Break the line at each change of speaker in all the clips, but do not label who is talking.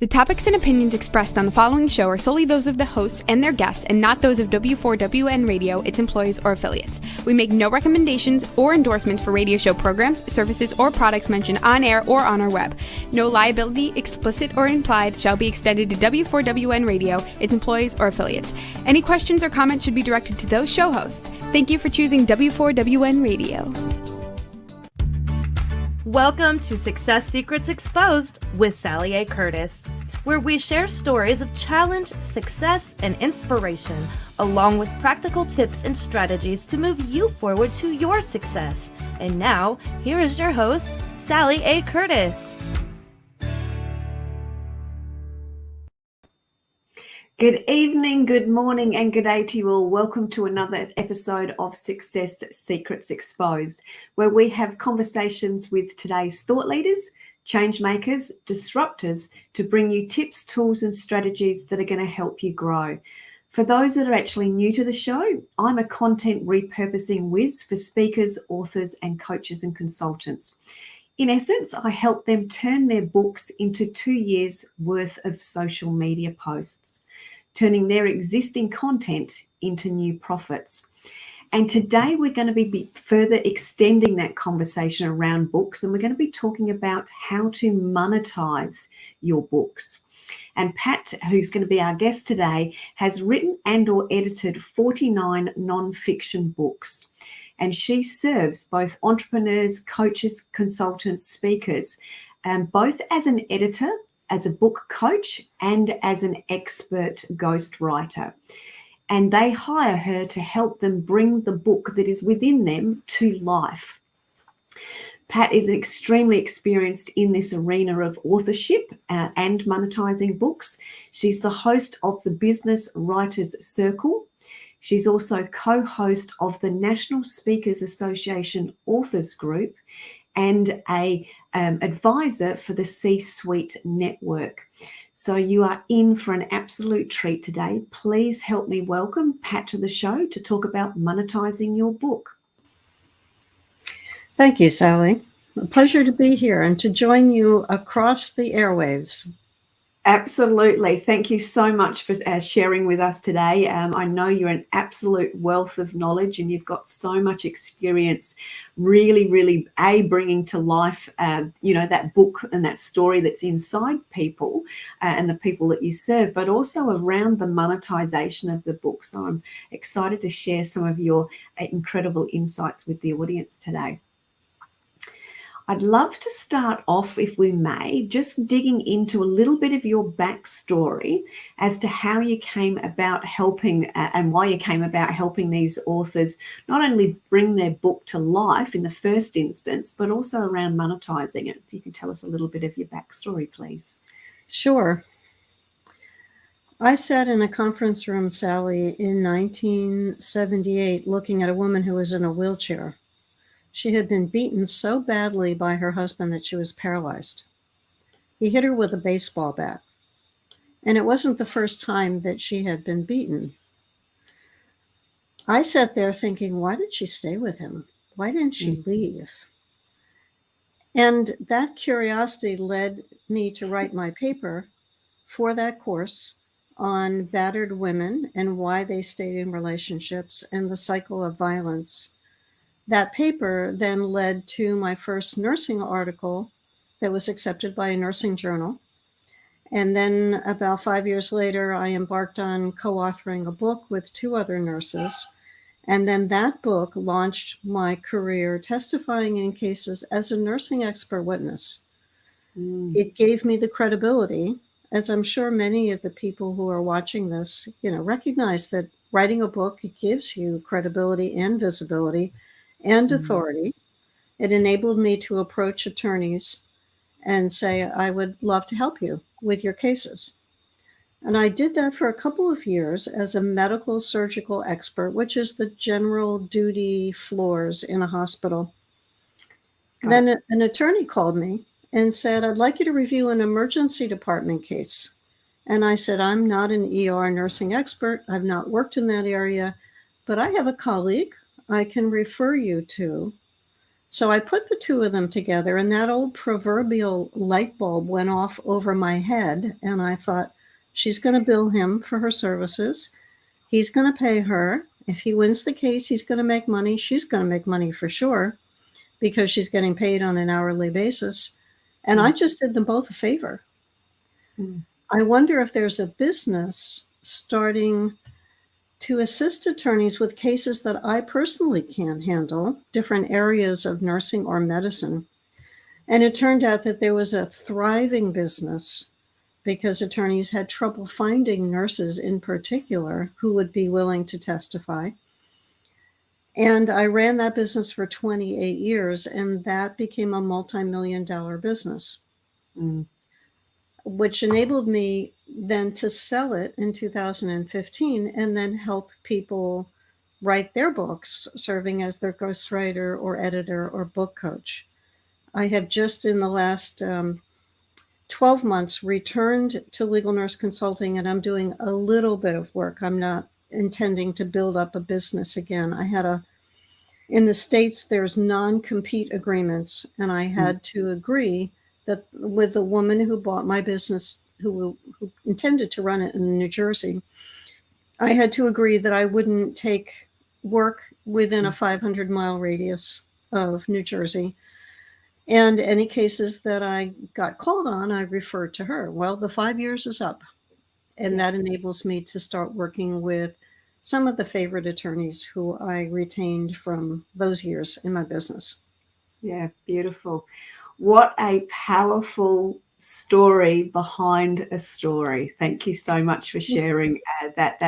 The topics and opinions expressed on the following show are solely those of the hosts and their guests and not those of W4WN Radio, its employees, or affiliates. We make no recommendations or endorsements for radio show programs, services, or products mentioned on air or on our web. No liability, explicit or implied, shall be extended to W4WN Radio, its employees, or affiliates. Any questions or comments should be directed to those show hosts. Thank you for choosing W4WN Radio.
Welcome to Success Secrets Exposed with Sally A. Curtis, where we share stories of challenge, success, and inspiration, along with practical tips and strategies to move you forward to your success. And now, here is your host, Sally A. Curtis.
Good evening, good morning, and good day to you all. Welcome to another episode of Success Secrets Exposed, where we have conversations with today's thought leaders, change makers, disruptors, to bring you tips, tools, and strategies that are going to help you grow. For those that are actually new to the show, I'm a content repurposing whiz for speakers, authors, and coaches and consultants. In essence, I help them turn their books into 2 years' worth of social media posts, turning their existing content into new profits. And today we're going to be further extending that conversation around books, and we're going to be talking about how to monetize your books. And Pat, who's going to be our guest today, has written and or edited 49 non-fiction books. And she serves both entrepreneurs, coaches, consultants, speakers, both as an editor, as a book coach, and as an expert ghostwriter. And they hire her to help them bring the book that is within them to life. Pat is extremely experienced in this arena of authorship and monetizing books. She's the host of the Business Writers Circle. She's also co-host of the National Speakers Association Authors Group and a advisor for the C-Suite Network. So you are in for an absolute treat today. Please help me welcome Pat to the show to talk about monetizing your book.
Thank you, Sally. A pleasure to be here and to join you across the airwaves.
Absolutely. Thank you so much for sharing with us today. I know you're an absolute wealth of knowledge and you've got so much experience really bringing to life, that book and that story that's inside people and the people that you serve, but also around the monetization of the book. So I'm excited to share some of your incredible insights with the audience today. I'd love to start off, if we may, just digging into a little bit of your backstory as to how you came about helping and why you came about helping these authors not only bring their book to life in the first instance, but also around monetizing it. If you can tell us a little bit of your backstory, please.
Sure. I sat in a conference room, Sally, in 1978 looking at a woman who was in a wheelchair. She had been beaten so badly by her husband that she was paralyzed. He hit her with a baseball bat. And it wasn't the first time that she had been beaten. I sat there thinking, why did she stay with him? Why didn't she leave? And that curiosity led me to write my paper for that course on battered women and why they stayed in relationships and the cycle of violence. That paper then led to my first nursing article that was accepted by a nursing journal. And then about 5 years later, I embarked on co-authoring a book with 2 other nurses. And then that book launched my career testifying in cases as a nursing expert witness. It gave me the credibility, as I'm sure many of the people who are watching this, recognize that writing a book, it gives you credibility and visibility and authority. It enabled me to approach attorneys and say, I would love to help you with your cases. And I did that for a couple of years as a medical surgical expert, which is the general duty floors in a hospital. Then an attorney called me and said, I'd like you to review an emergency department case. And I said, I'm not an ER nursing expert. I've not worked in that area, but I have a colleague I can refer you to So I put the two of them together, and that old proverbial light bulb went off over my head. And I thought, she's going to bill him for her services. He's going to pay her. If he wins the case, he's going to make money. She's going to make money for sure because she's getting paid on an hourly basis. And I just did them both a favor. I wonder if there's a business starting to assist attorneys with cases that I personally can't handle, different areas of nursing or medicine. And it turned out that there was a thriving business because attorneys had trouble finding nurses in particular who would be willing to testify. And I ran that business for 28 years, and that became a multi-million-dollar business, which enabled me then to sell it in 2015 and then help people write their books, serving as their ghostwriter or editor or book coach. I have just in the last 12 months returned to legal nurse consulting, and I'm doing a little bit of work. I'm not intending to build up a business again. In the States, there's non-compete agreements, and I had to agree that with the woman who bought my business, who intended to run it in New Jersey, I had to agree that I wouldn't take work within a 500-mile radius of New Jersey. And any cases that I got called on, I referred to her. Well, the 5 years is up, and that enables me to start working with some of the favorite attorneys who I retained from those years in my business.
Yeah, beautiful. What a powerful story behind a story. Thank you so much for sharing that.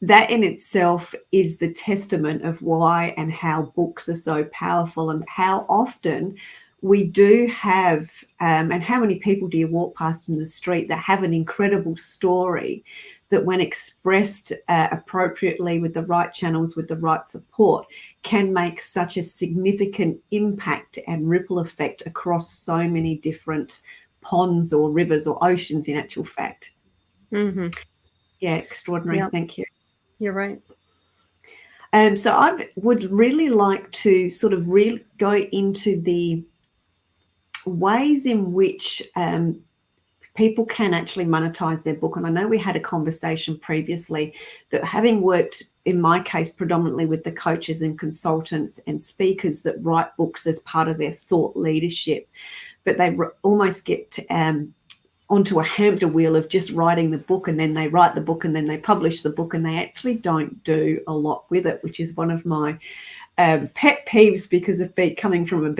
That in itself is the testament of why and how books are so powerful, and how often we do have, and how many people do you walk past in the street that have an incredible story that, when expressed appropriately with the right channels, with the right support, can make such a significant impact and ripple effect across so many different ponds or rivers or oceans, in actual fact.
Mm-hmm.
Yeah, extraordinary.
Yep.
Thank you.
You're right.
So I would really like to sort of really go into the ways in which people can actually monetize their book. And I know we had a conversation previously that, having worked in my case predominantly with the coaches and consultants and speakers that write books as part of their thought leadership, but they almost get onto a hamster wheel of just writing the book, and then they write the book and then they publish the book, and they actually don't do a lot with it, which is one of my pet peeves, because of coming from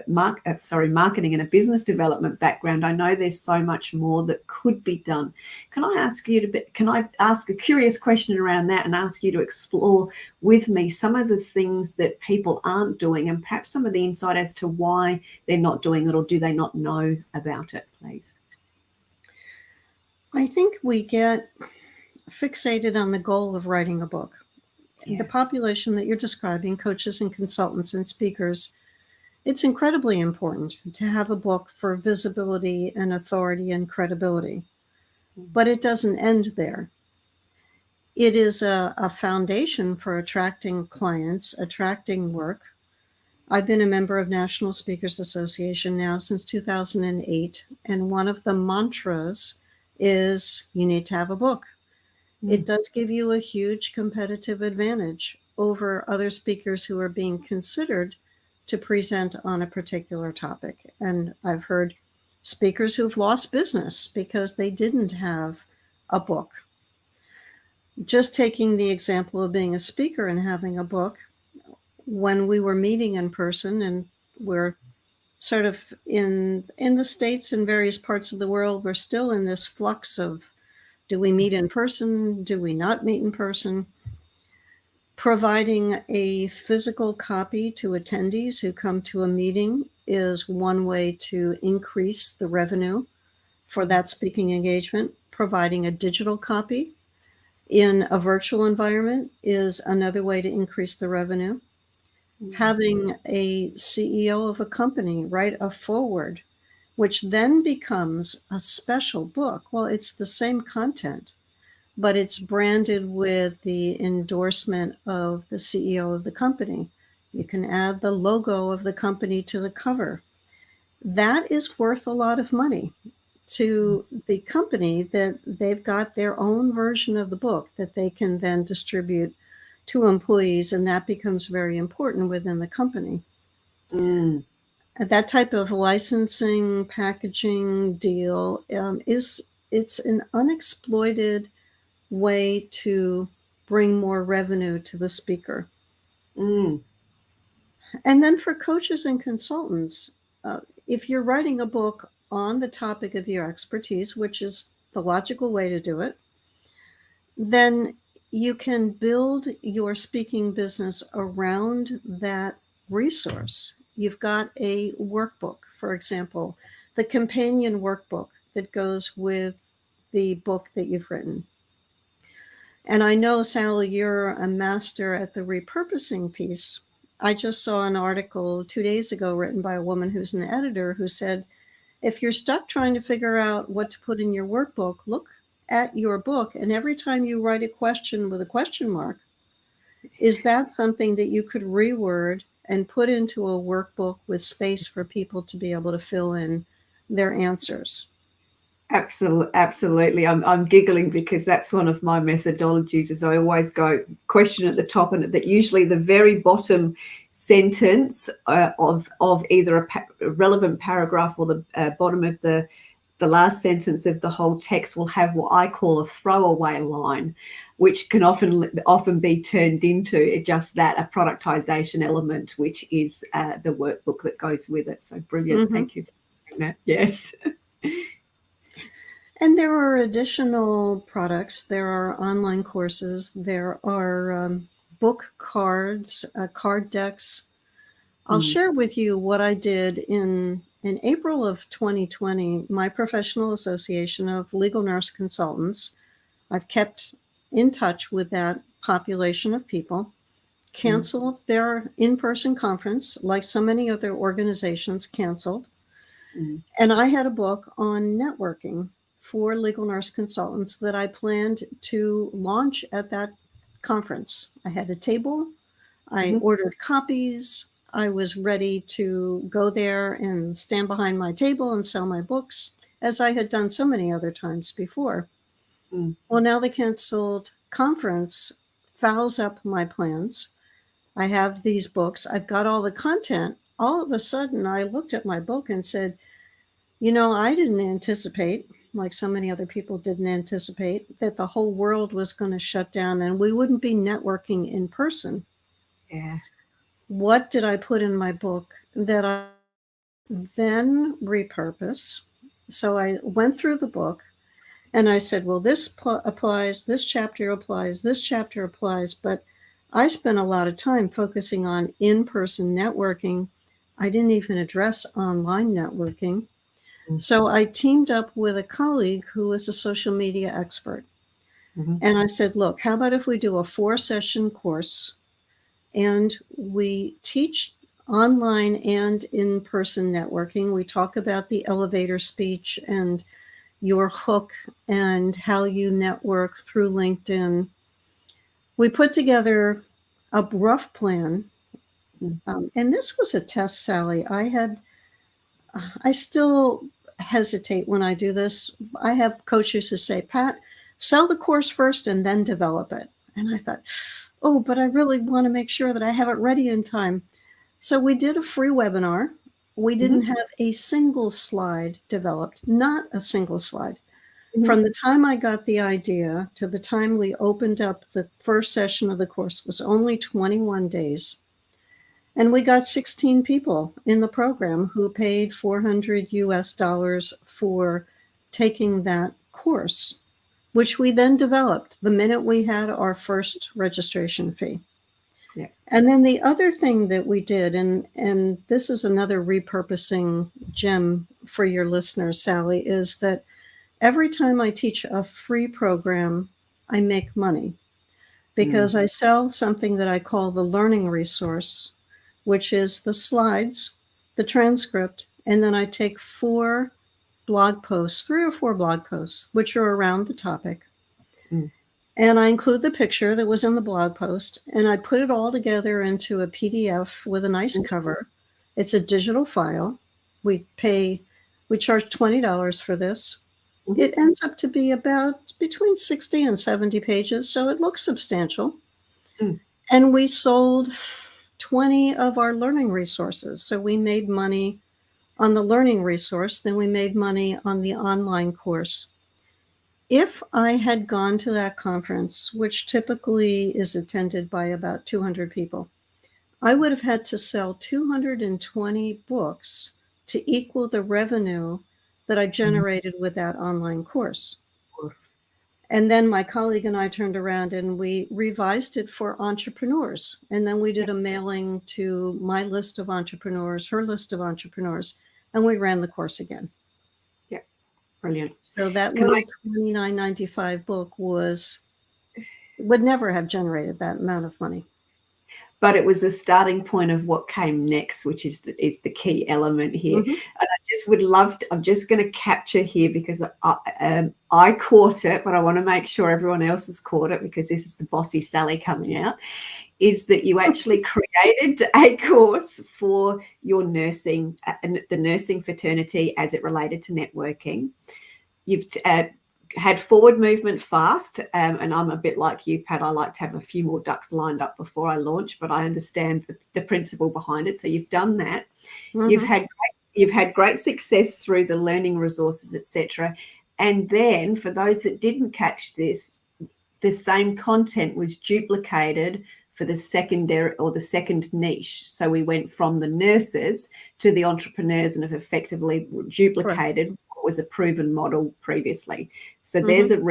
marketing and a business development background. I know there's so much more that could be done. Can I ask a curious question around that, and ask you to explore with me some of the things that people aren't doing, and perhaps some of the insight as to why they're not doing it, or do they not know about it, please?
I think we get fixated on the goal of writing a book. Yeah. The population that you're describing, coaches and consultants and speakers, it's incredibly important to have a book for visibility and authority and credibility. But it doesn't end there. It is a foundation for attracting clients, attracting work. I've been a member of National Speakers Association now since 2008, and one of the mantras is you need to have a book. It does give you a huge competitive advantage over other speakers who are being considered to present on a particular topic. And I've heard speakers who've lost business because they didn't have a book. Just taking the example of being a speaker and having a book, when we were meeting in person, and we're sort of in the States and various parts of the world, we're still in this flux of, do we meet in person? Do we not meet in person? Providing a physical copy to attendees who come to a meeting is one way to increase the revenue for that speaking engagement. Providing a digital copy in a virtual environment is another way to increase the revenue. Having a CEO of a company write a foreword, which then becomes a special book. Well, it's the same content, but it's branded with the endorsement of the CEO of the company. You can add the logo of the company to the cover. That is worth a lot of money to the company, that they've got their own version of the book that they can then distribute to employees, and that becomes very important within the company.
Mm.
That type of licensing packaging deal it's an unexploited way to bring more revenue to the speaker.
Mm.
And then for coaches and consultants, if you're writing a book on the topic of your expertise, which is the logical way to do it, then you can build your speaking business around that resource. You've got a workbook, for example, the companion workbook that goes with the book that you've written. And I know, Sally, you're a master at the repurposing piece. I just saw an article 2 days ago written by a woman who's an editor who said, if you're stuck trying to figure out what to put in your workbook, look at your book, and every time you write a question with a question mark, is that something that you could reword and put into a workbook with space for people to be able to fill in their answers?
Absolutely. I'm giggling because that's one of my methodologies. Is I always go question at the top, and that usually the very bottom sentence of either a relevant paragraph or the bottom of the last sentence of the whole text will have what I call a throwaway line, which can often be turned into just that, a productization element, which is the workbook that goes with it. So brilliant.
Mm-hmm.
Thank you for doing that. Yes.
And there are additional products. There are online courses. There are book cards, card decks. I'll share with you what I did in April of 2020. My professional association of legal nurse consultants, I've kept in touch with that population of people, canceled their in-person conference, like so many other organizations canceled. And I had a book on networking for legal nurse consultants that I planned to launch at that conference. I had a table, I ordered copies, I was ready to go there and stand behind my table and sell my books, as I had done so many other times before. Well, now the canceled conference fouls up my plans. I have these books, I've got all the content. All of a sudden, I looked at my book and said, I didn't anticipate, like so many other people didn't anticipate, that the whole world was going to shut down and we wouldn't be networking in person.
Yeah.
What did I put in my book that I then repurpose? So I went through the book and I said, well, this applies, this chapter applies, this chapter applies, but I spent a lot of time focusing on in-person networking. I didn't even address online networking. So I teamed up with a colleague who was a social media expert. And I said, look, how about if we do a 4-session course and we teach online and in-person networking. We talk about the elevator speech and your hook and how you network through LinkedIn. We put together a rough plan. And this was a test, Sally. I still hesitate when I do this. I have coaches who say, Pat, sell the course first and then develop it. And I thought, oh, but I really want to make sure that I have it ready in time. So we did a free webinar. We didn't have a single slide developed, not a single slide. From the time I got the idea to the time we opened up the first session of the course was only 21 days. And we got 16 people in the program who paid $400 for taking that course, which we then developed the minute we had our first registration fee.
Yeah.
And then the other thing that we did, and this is another repurposing gem for your listeners, Sally, is that every time I teach a free program, I make money because I sell something that I call the learning resource, which is the slides, the transcript, and then I take 4 blog posts, 3 or 4 blog posts, which are around the topic. And I include the picture that was in the blog post, and I put it all together into a PDF with a nice cover. It's a digital file. We charge $20 for this. It ends up to be about between 60 and 70 pages, so it looks substantial. And we sold 20 of our learning resources. So we made money on the learning resource, then we made money on the online course. If I had gone to that conference, which typically is attended by about 200 people, I would have had to sell 220 books to equal the revenue that I generated with that online course. And then my colleague and I turned around and we revised it for entrepreneurs. And then we did a mailing to my list of entrepreneurs, her list of entrepreneurs, and we ran the course again.
Brilliant.
So that little $29.95 book would never have generated that amount of money.
But it was the starting point of what came next, which is the key element here. And I just would love to, I'm just going to capture here because I caught it, but I want to make sure everyone else has caught it because this is the bossy Sally coming out, is that you actually created a course for your nursing, the nursing fraternity as it related to networking. You've had forward movement fast, and I'm a bit like you, Pat. I like to have a few more ducks lined up before I launch, but I understand the principle behind it. So you've done that. You've had great success through the learning resources, etc. And then for those that didn't catch this, the same content was duplicated for the secondary or the second niche. So we went from the nurses to the entrepreneurs and have effectively duplicated what was a proven model previously. So there's an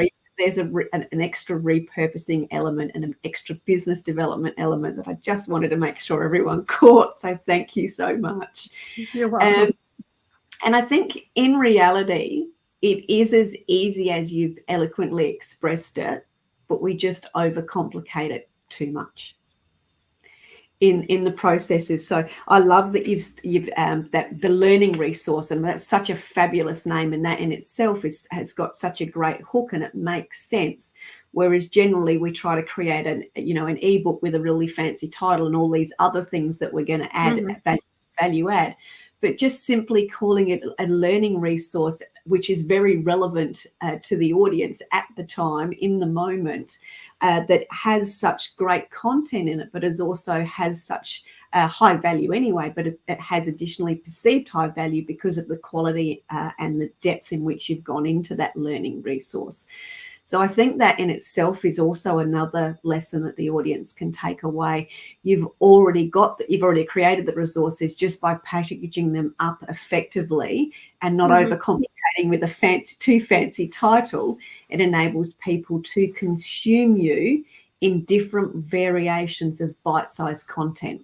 extra repurposing element and an extra business development element that I just wanted to make sure everyone caught. So thank you so much.
You're welcome.
And I think in reality, it is as easy as you've eloquently expressed it, but we just overcomplicate it too much in the processes. So I love that you've that the learning resource, and that's such a fabulous name, and that in itself has got such a great hook and it makes sense. Whereas generally we try to create an ebook with a really fancy title and all these other things that we're going to add value add. But just simply calling it a learning resource, which is very relevant to the audience at the time, in the moment, that has such great content in it, but has such high value anyway, but it has additionally perceived high value because of the quality and the depth in which you've gone into that learning resource. So I think that in itself is also another lesson that the audience can take away. You've already created the resources just by packaging them up effectively and not overcomplicating with a too fancy title. It enables people to consume you in different variations of bite-sized content.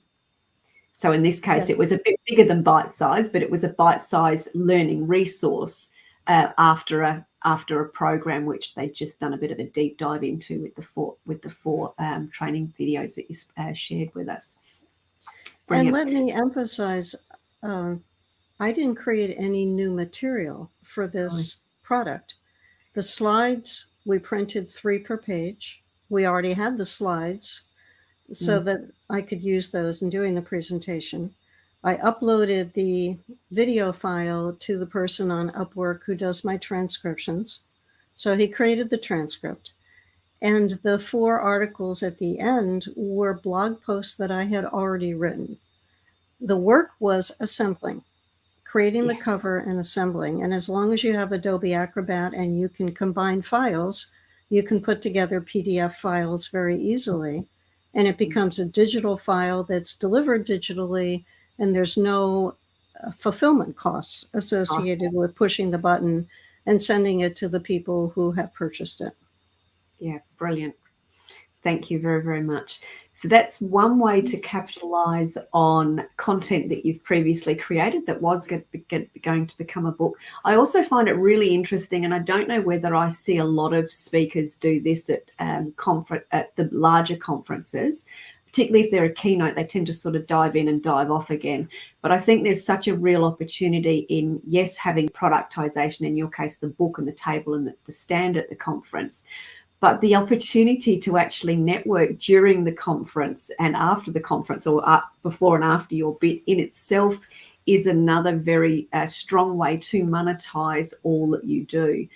So in this case, it was a bit bigger than bite-sized, but it was a bite-sized learning resource after a program which they'd just done a bit of a deep dive into with the four training videos that you shared with us. Brilliant.
And let me emphasize, I didn't create any new material for this product. The slides, we printed 3 per page. We already had the slides so that I could use those in doing the presentation. I uploaded the video file to the person on Upwork who does my transcriptions. So he created the transcript. And the 4 articles at the end were blog posts that I had already written. The work was assembling, creating the cover and assembling. And as long as you have Adobe Acrobat and you can combine files, you can put together PDF files very easily. And it becomes a digital file that's delivered digitally, and there's no fulfillment costs associated with pushing the button and sending it to the people who have purchased it.
Yeah, brilliant. Thank you very, very much. So that's one way to capitalize on content that you've previously created that was going to become a book. I also find it really interesting, and I don't know whether I see a lot of speakers do this at the larger conferences, particularly if they're a keynote. They tend to sort of dive in and dive off again. But I think there's such a real opportunity in, yes, having productization, in your case, the book and the table and the stand at the conference, but the opportunity to actually network during the conference and after the conference, or before and after your bit in itself, is another very strong way to monetize all that you do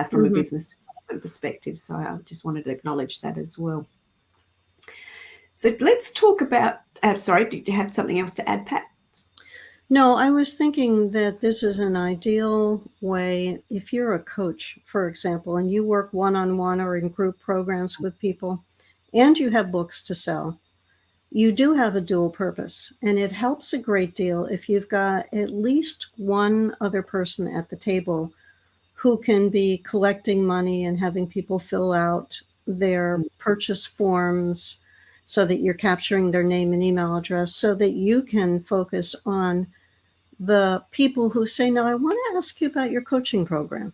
from a business development perspective. So I just wanted to acknowledge that as well. So let's talk about, sorry, did you have something else to add, Pat?
No, I was thinking that this is an ideal way, if you're a coach, for example, and you work one-on-one or in group programs with people, and you have books to sell, you do have a dual purpose. And it helps a great deal if you've got at least one other person at the table who can be collecting money and having people fill out their purchase forms so that you're capturing their name and email address so that you can focus on the people who say, no, I want to ask you about your coaching program.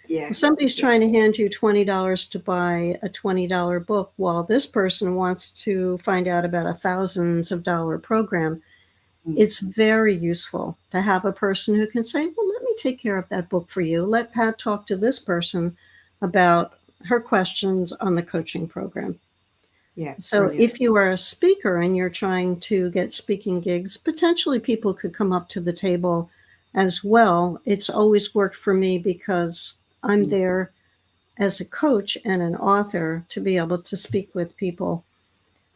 Yeah.
Somebody's trying to hand you $20 to buy a $20 book while this person wants to find out about a thousands of dollar program. It's very useful to have a person who can say, well, let me take care of that book for you. Let Pat talk to this person about her questions on the coaching program.
Yeah.
So
brilliant.
if you are a speaker and you're trying to get speaking gigs, potentially people could come up to the table as well. It's always worked for me because I'm there as a coach and an author to be able to speak with people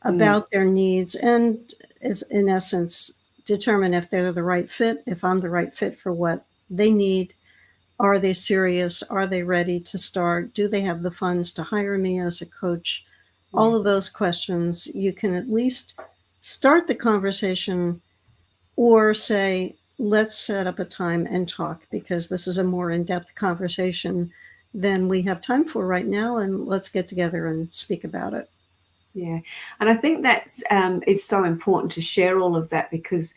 about their needs and, is in essence, determine if they're the right fit, if I'm the right fit for what they need. Are they serious? Are they ready to start? Do they have the funds to hire me as a coach? All of those questions, you can at least start the conversation or say, let's set up a time and talk because this is a more in-depth conversation than we have time for right now. And let's get together and speak about it.
Yeah. And I think that's it's so important to share all of that because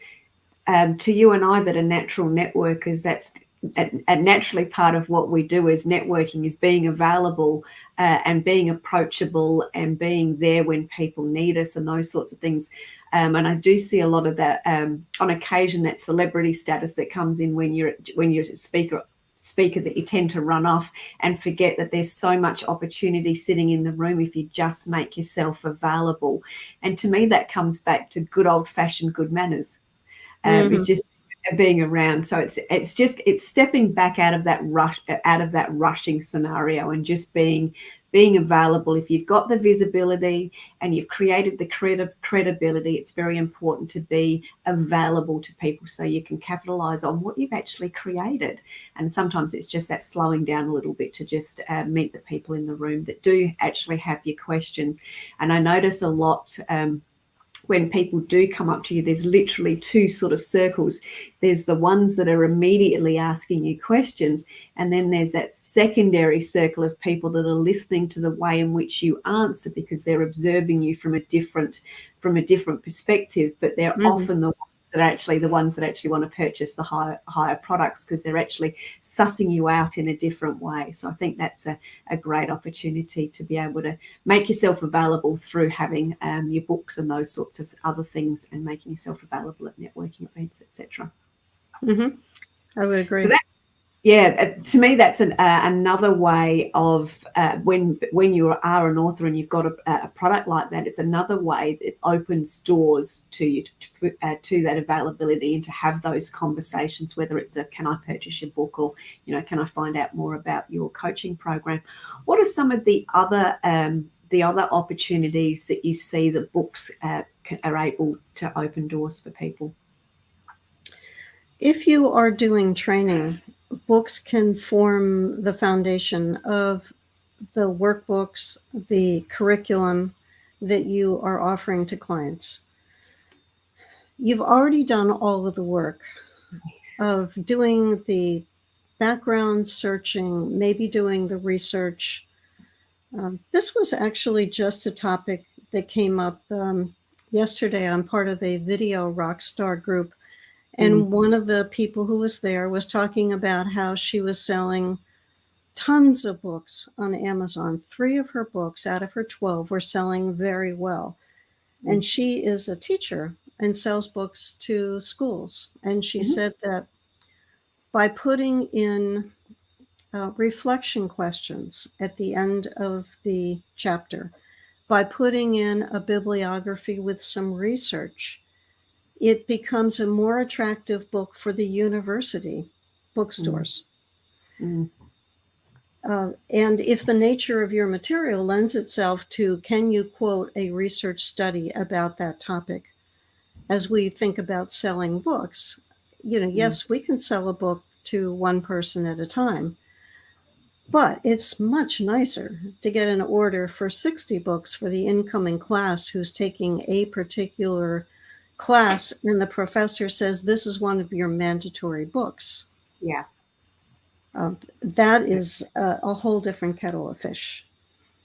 to you and I that are natural networkers, that's a naturally part of what we do as networking is being available and being approachable and being there when people need us and those sorts of things. And I do see a lot of that on occasion, that celebrity status that comes in when you're a speaker that you tend to run off and forget that there's so much opportunity sitting in the room if you just make yourself available. And to me, that comes back to good old-fashioned good manners. It's just being around. So it's stepping back out of that rushing scenario and just being available. If you've got the visibility and you've created the credibility, it's very important to be available to people so you can capitalize on what you've actually created. And sometimes it's just that slowing down a little bit to just meet the people in the room that do actually have your questions. And I notice a lot when people do come up to you, there's literally two sort of circles. There's the ones that are immediately asking you questions, and then there's that secondary circle of people that are listening to the way in which you answer because they're observing you from a different perspective, but they're often the ones that actually want to purchase the higher products because they're actually sussing you out in a different way. So I think that's a great opportunity to be able to make yourself available through having your books and those sorts of other things and making yourself available at networking events, etc.
I would agree.
So to me, that's another way of when you are an author and you've got a product like that, it's another way that opens doors to you to that availability and to have those conversations, whether it's can I purchase your book or, can I find out more about your coaching program? What are some of the other opportunities that you see that books are able to open doors for people?
If you are doing training, books can form the foundation of the workbooks, the curriculum that you are offering to clients. You've already done all of the work of doing the background searching, maybe doing the research. This was actually just a topic that came up yesterday. I'm part of a video rockstar group. And one of the people who was there was talking about how she was selling tons of books on Amazon. 3 of her books out of her 12 were selling very well. And she is a teacher and sells books to schools. And she said that by putting in reflection questions at the end of the chapter. By putting in a bibliography with some research, it becomes a more attractive book for the university bookstores.
Mm.
And if the nature of your material lends itself to, can you quote a research study about that topic? As we think about selling books, yes, we can sell a book to one person at a time, but it's much nicer to get an order for 60 books for the incoming class who's taking a particular class, and the professor says, this is one of your mandatory books.
Yeah.
That is a whole different kettle of fish.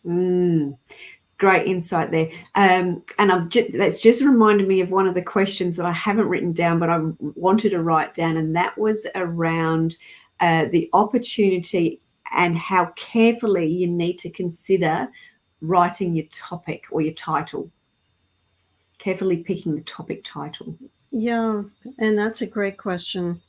Great insight there. And that's just reminded me of one of the questions that I haven't written down, but I wanted to write down, and that was around the opportunity and how carefully you need to consider writing your topic or your title. Carefully picking the topic title.
Yeah, and that's a great question.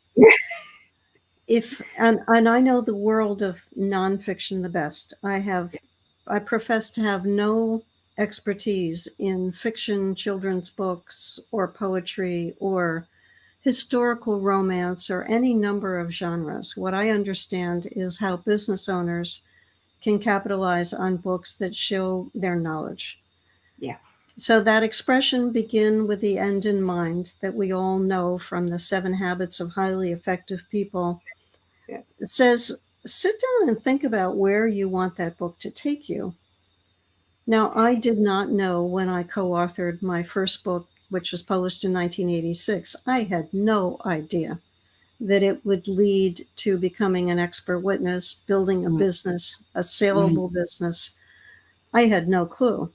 And I know the world of nonfiction the best. I profess to have no expertise in fiction, children's books, or poetry, or historical romance, or any number of genres. What I understand is how business owners can capitalize on books that show their knowledge.
Yeah.
So that expression, begin with the end in mind, that we all know from the 7 Habits of Highly Effective People, it says, sit down and think about where you want that book to take you. Now, I did not know when I co-authored my first book, which was published in 1986, I had no idea that it would lead to becoming an expert witness, building a business, a saleable business. I had no clue.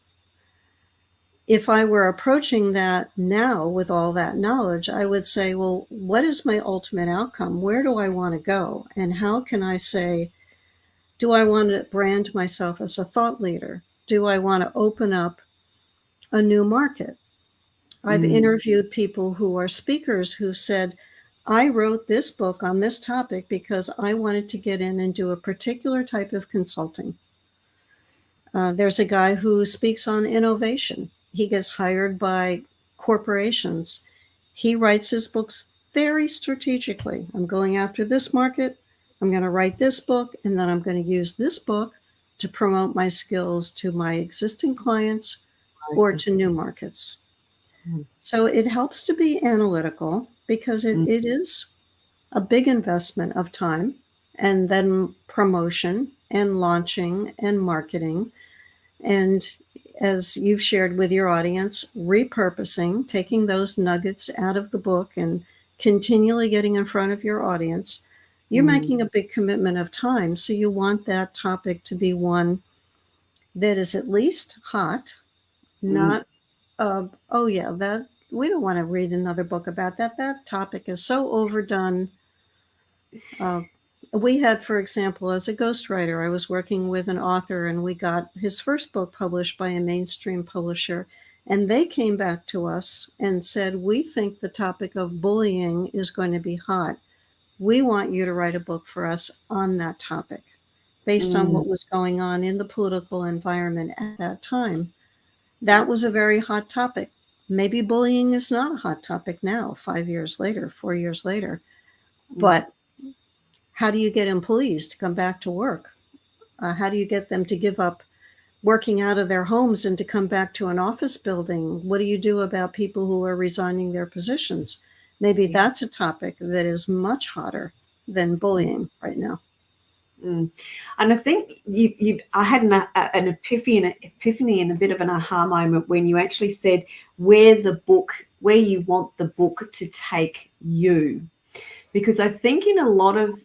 If I were approaching that now with all that knowledge, I would say, well, what is my ultimate outcome? Where do I want to go? And how can I say, do I want to brand myself as a thought leader? Do I want to open up a new market? I've interviewed people who are speakers who said, I wrote this book on this topic because I wanted to get in and do a particular type of consulting. There's a guy who speaks on innovation. He gets hired by corporations. He writes his books very strategically. I'm going after this market. I'm going to write this book, and then I'm going to use this book to promote my skills to my existing clients or to new markets. So it helps to be analytical because it is a big investment of time, and then promotion and launching and marketing. And as you've shared with your audience, repurposing, taking those nuggets out of the book and continually getting in front of your audience, you're making a big commitment of time. So you want that topic to be one that is at least hot, not, oh yeah, that we don't want to read another book about that. That topic is so overdone. We had, for example, as a ghostwriter, I was working with an author and we got his first book published by a mainstream publisher. And they came back to us and said, we think the topic of bullying is going to be hot. We want you to write a book for us on that topic based on what was going on in the political environment at that time. That was a very hot topic. Maybe bullying is not a hot topic now, 5 years later, 4 years later. But how do you get employees to come back to work? How do you get them to give up working out of their homes and to come back to an office building? What do you do about people who are resigning their positions? Maybe that's a topic that is much hotter than bullying right now.
And I think I had an epiphany and a bit of an aha moment when you actually said where you want the book to take you. Because I think in a lot of,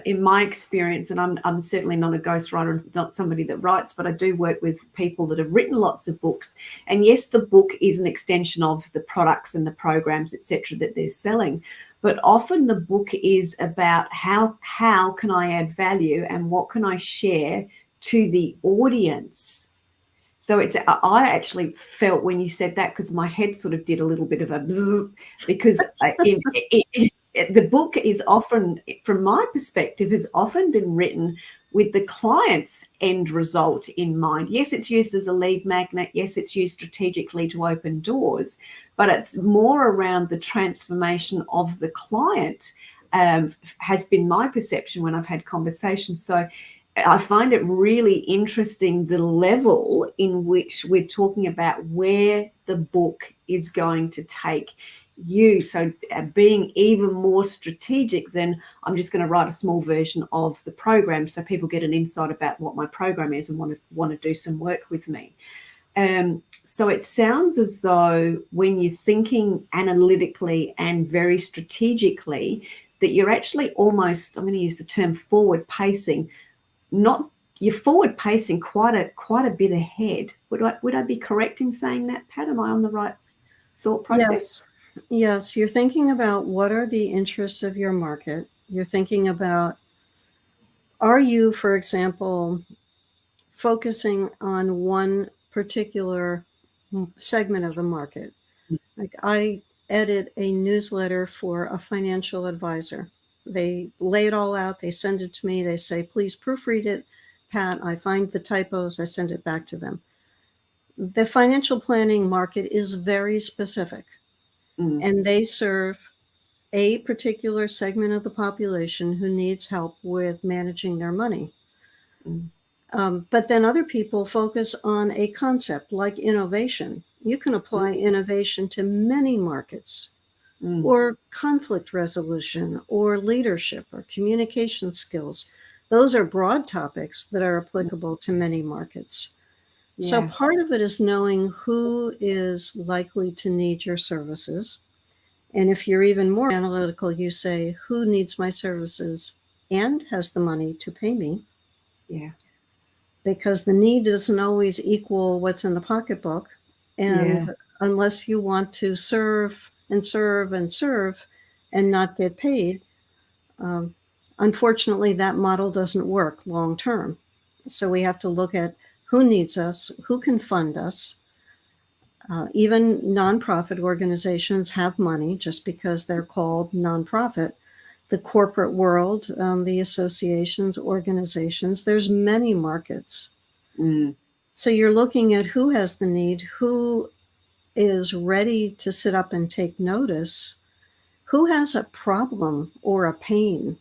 in my experience, and I'm certainly not a ghostwriter, not somebody that writes, but I do work with people that have written lots of books. And yes, the book is an extension of the products and the programs, etc., that they're selling. But often the book is about how can I add value and what can I share to the audience. So I actually felt when you said that, because my head sort of did a little bit of a bzzz, because the book is often, from my perspective, has often been written with the client's end result in mind. Yes, it's used as a lead magnet. Yes, it's used strategically to open doors, but it's more around the transformation of the client, has been my perception when I've had conversations. So I find it really interesting, the level in which we're talking about where the book is going to take you. So being even more strategic than I'm just going to write a small version of the program so people get an insight about what my program is and want to do some work with me. So it sounds as though when you're thinking analytically and very strategically, that you're actually almost, I'm going to use the term forward pacing, you're forward pacing quite a bit ahead. Would I be correct in saying that, Pat? Am I on the right thought process?
Yes. You're thinking about what are the interests of your market. You're thinking about, are you, for example, focusing on one particular segment of the market? Like, I edit a newsletter for a financial advisor. They lay it all out. They send it to me. They say, please proofread it, Pat. I find the typos. I send it back to them. The financial planning market is very specific, and they serve a particular segment of the population who needs help with managing their money. But then other people focus on a concept like innovation. You can apply innovation to many markets, or conflict resolution, or leadership, or communication skills. Those are broad topics that are applicable to many markets.
Yeah.
So part of it is knowing who is likely to need your services. And if you're even more analytical, you say, who needs my services and has the money to pay me?
Yeah.
Because the need doesn't always equal what's in the pocketbook. And unless you want to serve and serve and serve and not get paid, unfortunately, that model doesn't work long term. So we have to look at who needs us, who can fund us. Even nonprofit organizations have money just because they're called nonprofit. The corporate world, the associations, organizations, there's many markets. So you're looking at who has the need, who is ready to sit up and take notice, who has a problem or a pain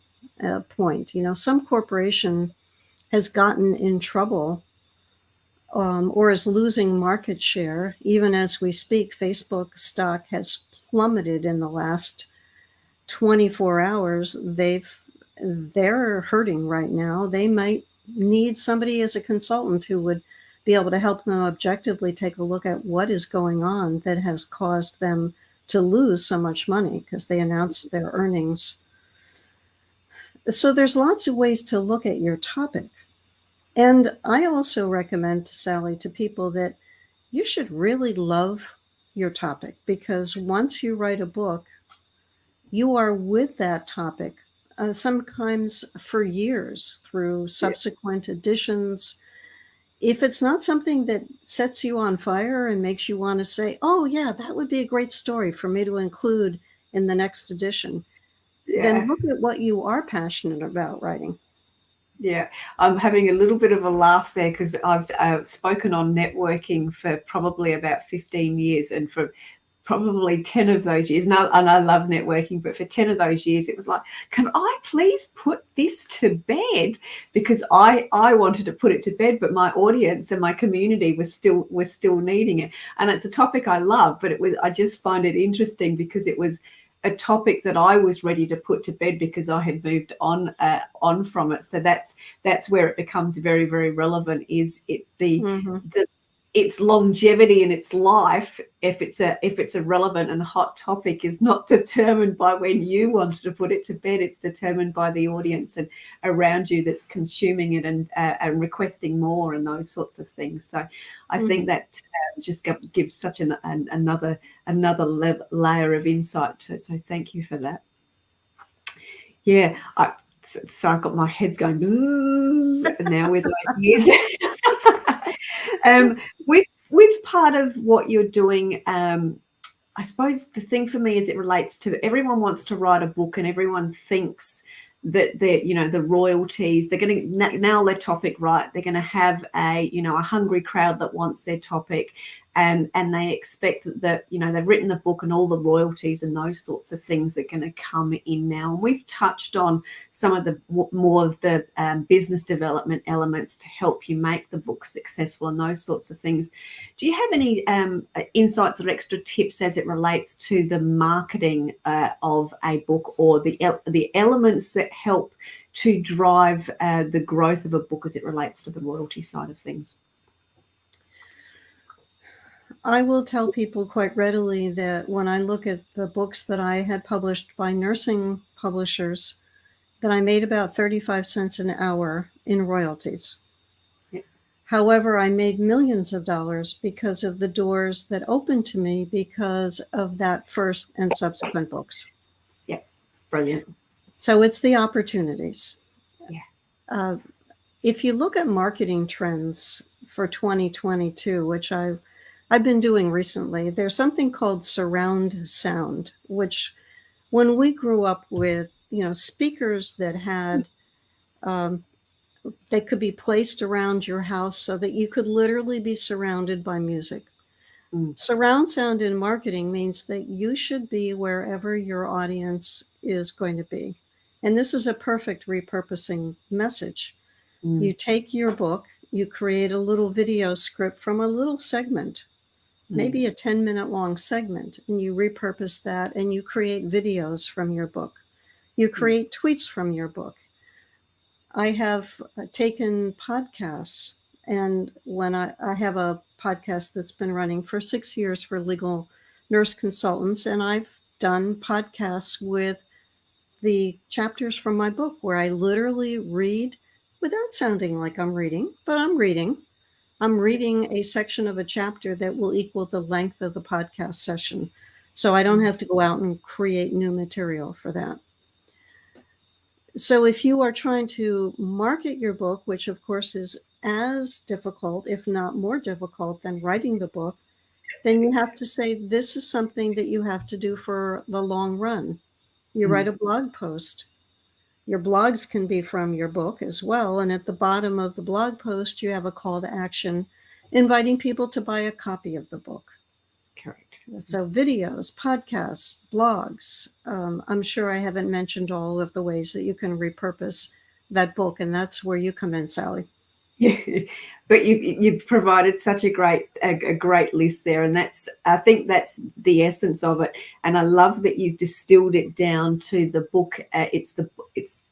point. Some corporation has gotten in trouble or is losing market share. Even as we speak, Facebook stock has plummeted in the last 24 hours. They're hurting right now. They might need somebody as a consultant who would be able to help them objectively take a look at what is going on that has caused them to lose so much money because they announced their earnings. So there's lots of ways to look at your topic. And I also recommend, Sally, to people that you should really love your topic, because once you write a book, you are with that topic sometimes for years through subsequent editions. If it's not something that sets you on fire and makes you want to say, oh, yeah, that would be a great story for me to include in the next edition, then look at what you are passionate about writing.
Yeah, I'm having a little bit of a laugh there because I've spoken on networking for probably about 15 years, and for probably 10 of those years, and I love networking, but for 10 of those years, it was like, can I please put this to bed? Because I wanted to put it to bed, but my audience and my community was still needing it. And it's a topic I love, but I just find it interesting because it was a topic that I was ready to put to bed because I had moved on from it. So that's where it becomes very, very relevant. Is it its longevity in its life, if it's a relevant and hot topic, is not determined by when you wanted to put it to bed. It's determined by the audience and around you that's consuming it and requesting more and those sorts of things. So I think that just gives such another layer of insight too. So thank you for that. Yeah, so I've got my head's going bzzz now with ideas. With part of what you're doing I suppose the thing for me is it relates to everyone wants to write a book, and everyone thinks that the royalties, they're going to nail their topic right. They're going to have a hungry crowd that wants their topic, and they expect that they've written the book and all the royalties and those sorts of things are going to come in now. And we've touched on some of the more of the business development elements to help you make the book successful and those sorts of things. Do you have any insights or extra tips as it relates to the marketing of a book, or the elements that help to drive the growth of a book as it relates to the royalty side of things?
I will tell people quite readily that when I look at the books that I had published by nursing publishers, that I made about 35 cents an hour in royalties.
Yeah.
However, I made millions of dollars because of the doors that opened to me because of that first and subsequent books.
Yeah, brilliant.
So it's the opportunities.
Yeah.
If you look at marketing trends for 2022, which I've been doing recently, there's something called surround sound, which when we grew up with, speakers that had, they could be placed around your house so that you could literally be surrounded by music. Surround sound in marketing means that you should be wherever your audience is going to be. And this is a perfect repurposing message. You take your book, you create a little video script from a little segment, maybe a 10-minute long segment, and you repurpose that and you create videos from your book. You create tweets from your book. I have taken podcasts, and when I have a podcast that's been running for 6 years for legal nurse consultants, and I've done podcasts with the chapters from my book where I literally read without sounding like I'm reading, but I'm reading. I'm reading a section of a chapter that will equal the length of the podcast session. So I don't have to go out and create new material for that. So if you are trying to market your book, which of course is as difficult, if not more difficult than writing the book, then you have to say this is something that you have to do for the long run. You write a blog post. Your blogs can be from your book as well. And at the bottom of the blog post, you have a call to action inviting people to buy a copy of the book.
Correct.
So videos, podcasts, blogs. I'm sure I haven't mentioned all of the ways that you can repurpose that book. And that's where you come in, Sally.
Yeah, but you've provided such a great list there, and I think that's the essence of it. And I love that you've distilled it down to the book.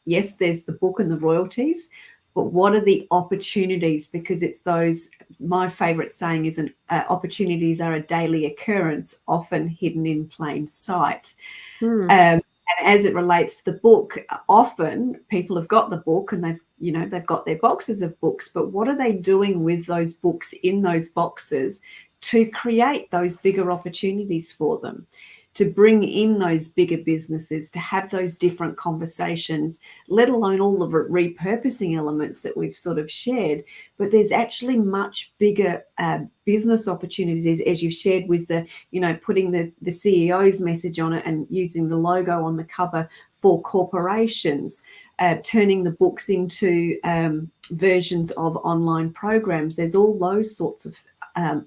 Yes, there's the book and the royalties, but what are the opportunities? Because it's those. My favorite saying is, opportunities are a daily occurrence, often hidden in plain sight. And as it relates to the book, often people have got the book and they've got their boxes of books, but what are they doing with those books in those boxes to create those bigger opportunities for them, to bring in those bigger businesses, to have those different conversations, let alone all the repurposing elements that we've sort of shared. But there's actually much bigger business opportunities, as you've shared with putting the CEO's message on it and using the logo on the cover for corporations, turning the books into versions of online programs. There's all those sorts of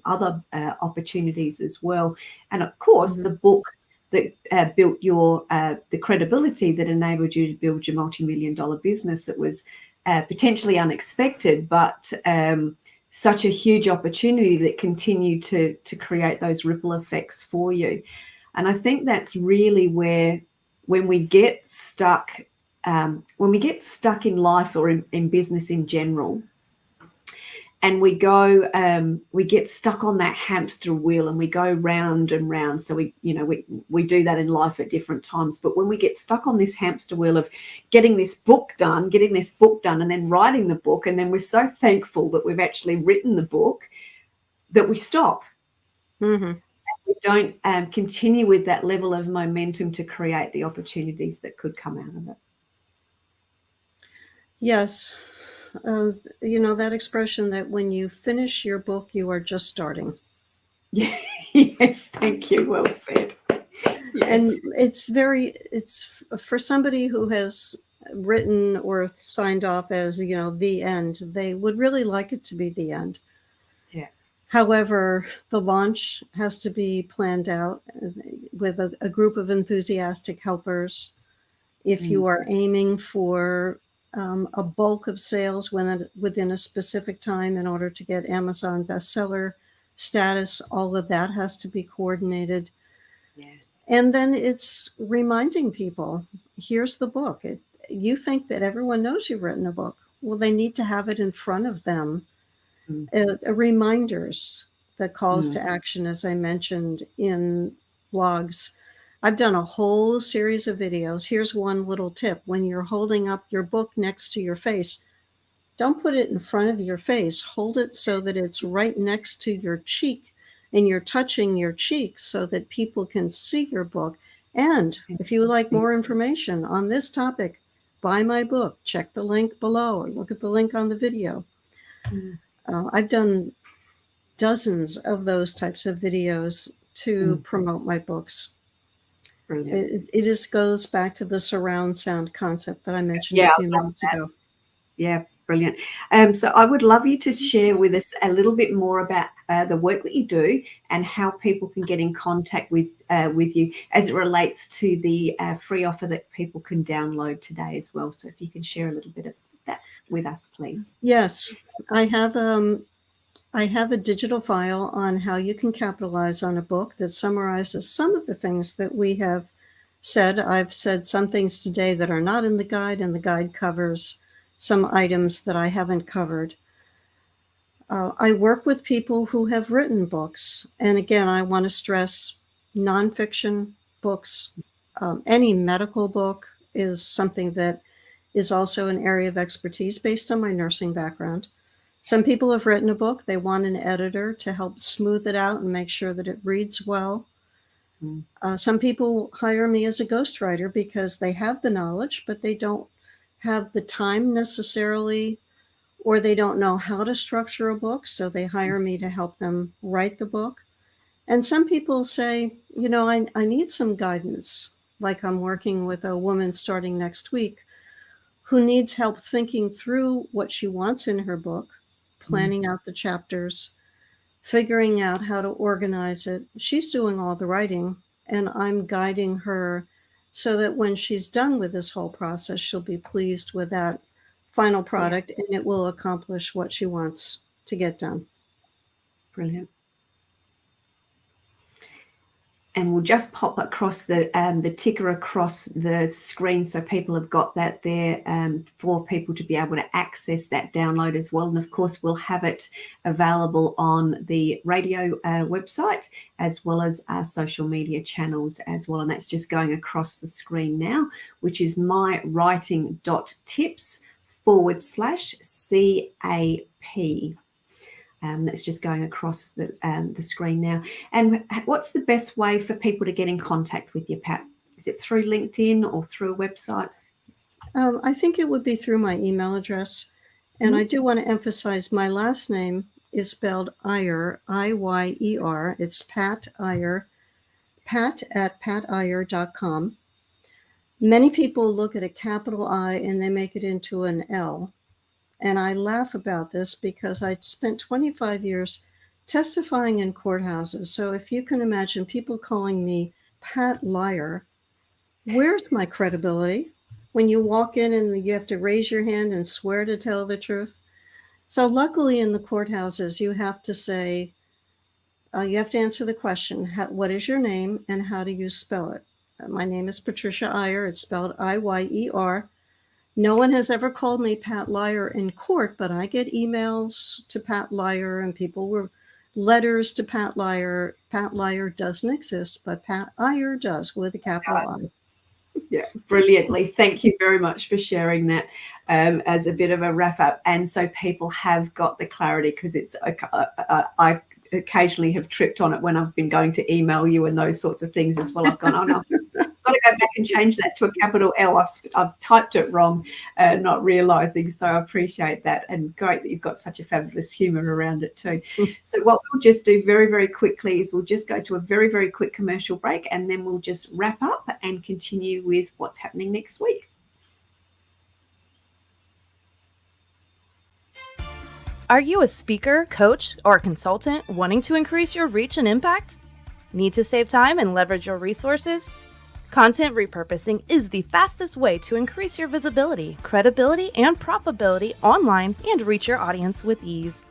other opportunities as well. And of course, the book that built your the credibility that enabled you to build your multi-million-dollar business that was potentially unexpected, but such a huge opportunity that continued to create those ripple effects for you. And I think that's really where, when we get stuck in life or in business in general, and we get stuck on that hamster wheel and we go round and round. So we do that in life at different times. But when we get stuck on this hamster wheel of getting this book done, and then writing the book, and then we're so thankful that we've actually written the book that we stop. We don't continue with that level of momentum to create the opportunities that could come out of it.
Yes. That expression that when you finish your book, you are just starting.
Yeah. Yes, thank you. Well said. Yes.
And it's for somebody who has written or signed off as, the end, they would really like it to be the end.
Yeah.
However, the launch has to be planned out with a group of enthusiastic helpers. If you are aiming for a bulk of sales within a specific time in order to get Amazon bestseller status, all of that has to be coordinated.
Yeah.
And then it's reminding people, here's the book. You think that everyone knows you've written a book. Well, they need to have it in front of them. Reminders, the calls to action, as I mentioned in blogs. I've done a whole series of videos. Here's one little tip. When you're holding up your book next to your face, don't put it in front of your face. Hold it so that it's right next to your cheek and you're touching your cheek so that people can see your book. And if you would like more information on this topic, buy my book. Check the link below or look at the link on the video. I've done dozens of those types of videos to promote my books.
Brilliant.
It just goes back to the surround sound concept that I mentioned a few minutes ago.
Yeah, brilliant. So I would love you to share with us a little bit more about the work that you do and how people can get in contact with you as it relates to the free offer that people can download today as well. So if you can share a little bit of that with us, please.
Yes, I have a digital file on how you can capitalize on a book that summarizes some of the things that we have said. I've said some things today that are not in the guide, and the guide covers some items that I haven't covered. I work with people who have written books. And again, I want to stress nonfiction books. Any medical book is something that is also an area of expertise based on my nursing background. Some people have written a book. They want an editor to help smooth it out and make sure that it reads well. Some people hire me as a ghostwriter because they have the knowledge, but they don't have the time necessarily, or they don't know how to structure a book. So they hire me to help them write the book. And some people say, I need some guidance. Like I'm working with a woman starting next week who needs help thinking through what she wants in her book, planning out the chapters, figuring out how to organize it. She's doing all the writing, and I'm guiding her so that when she's done with this whole process, she'll be pleased with that final product and it will accomplish what she wants to get done.
Brilliant. And we'll just pop across the ticker across the screen so people have got that there for people to be able to access that download as well. And of course, we'll have it available on the radio website as well as our social media channels as well. And that's just going across the screen now, which is mywriting.tips/CAP. That's just going across the screen now. And what's the best way for people to get in contact with you, Pat? Is it through LinkedIn or through a website?
I think it would be through my email address. And I do want to emphasize my last name is spelled Iyer, I-Y-E-R. It's Pat Iyer, pat@patiyer.com. Many people look at a capital I and they make it into an L. And I laugh about this because I spent 25 years testifying in courthouses. So if you can imagine people calling me Pat Liar, where's my credibility? When you walk in and you have to raise your hand and swear to tell the truth. So luckily in the courthouses, you have to say, you have to answer the question, what is your name and how do you spell it? My name is Patricia Iyer. It's spelled I-Y-E-R. No one has ever called me Pat Liar in court, but I get emails to Pat Liar and people were letters to Pat Liar. Pat Liar doesn't exist, but Pat Iyer does with a capital I.
Yeah, brilliantly. Thank you very much for sharing that as a bit of a wrap up. And so people have got the clarity because it's I occasionally have tripped on it when I've been going to email you and those sorts of things as well. I've gone, oh no, I've got to go back can change that to a capital L. I've typed it wrong, not realizing. So I appreciate that, and great that you've got such a fabulous humor around it too. So what we'll just do very, very quickly is we'll just go to a very, very quick commercial break, and then we'll just wrap up and continue with what's happening next week.
Are you a speaker, coach, or consultant wanting to increase your reach and impact? Need to save time and leverage your resources? Content repurposing is the fastest way to increase your visibility, credibility, and profitability online and reach your audience with ease.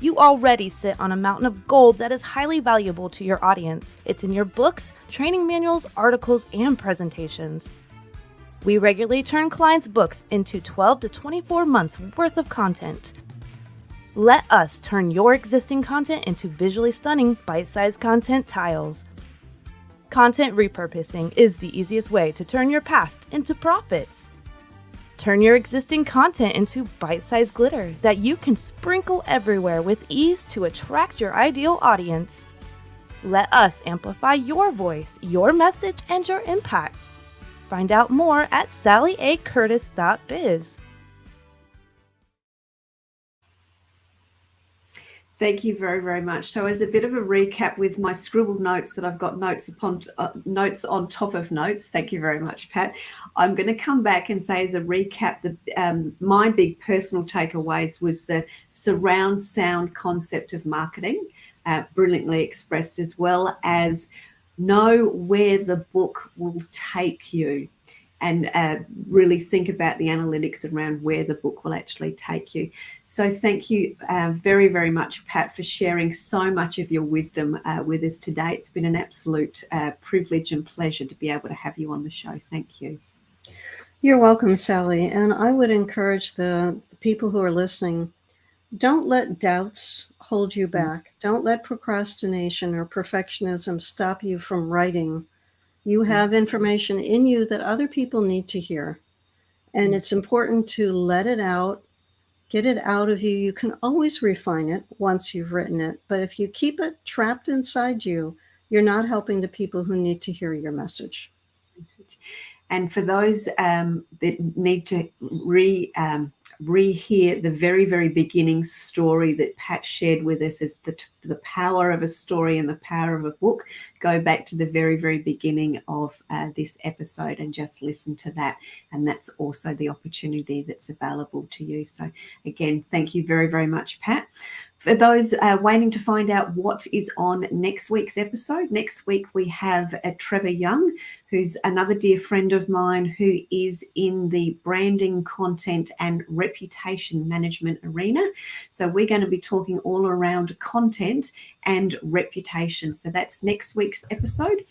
You already sit on a mountain of gold that is highly valuable to your audience. It's in your books, training manuals, articles, and presentations. We regularly turn clients' books into 12 to 24 months worth of content. Let us turn your existing content into visually stunning, bite-sized content tiles. Content repurposing is the easiest way to turn your past into profits. Turn your existing content into bite-sized glitter that you can sprinkle everywhere with ease to attract your ideal audience. Let us amplify your voice, your message, and your impact. Find out more at sallyacurtis.biz.
Thank you very, very much. So as a bit of a recap with my scribbled notes that I've got notes on top of notes, thank you very much, Pat. I'm going to come back and say as a recap, my big personal takeaways was the surround sound concept of marketing, brilliantly expressed, as well as know where the book will take you. And really think about the analytics around where the book will actually take you. So thank you very, very much, Pat, for sharing so much of your wisdom with us today. It's been an absolute privilege and pleasure to be able to have you on the show. Thank you.
You're welcome, Sally. And I would encourage the people who are listening, don't let doubts hold you back. Don't let procrastination or perfectionism stop you from writing. You have information in you that other people need to hear. And it's important to let it out, get it out of you. You can always refine it once you've written it. But if you keep it trapped inside you, you're not helping the people who need to hear your message.
And for those that need to rehear the very, very beginning story that Pat shared with us as the power of a story and the power of a book, go back to the very, very beginning of this episode and just listen to that. And that's also the opportunity that's available to you. So again, thank you very, very much, Pat. For those waiting to find out what is on next week's episode, next week we have Trevor Young, who's another dear friend of mine who is in the branding, content and reputation management arena. So we're going to be talking all around content and reputation. So that's next week's episode.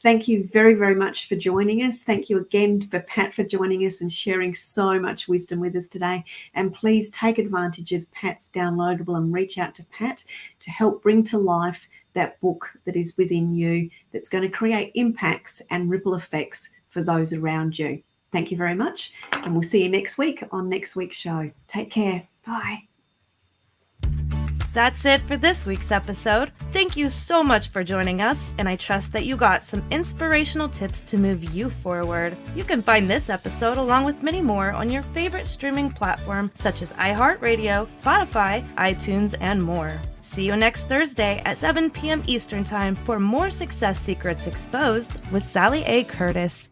Thank you very, very much for joining us. Thank you again for Pat for joining us and sharing so much wisdom with us today. And please take advantage of Pat's downloadable and reach out to Pat to help bring to life that book that is within you that's going to create impacts and ripple effects for those around you. Thank you very much. And we'll see you next week on next week's show. Take care. Bye.
That's it for this week's episode. Thank you so much for joining us, and I trust that you got some inspirational tips to move you forward. You can find this episode along with many more on your favorite streaming platform such as iHeartRadio, Spotify, iTunes, and more. See you next Thursday at 7 p.m. Eastern Time for more Success Secrets Exposed with Sally A. Curtis.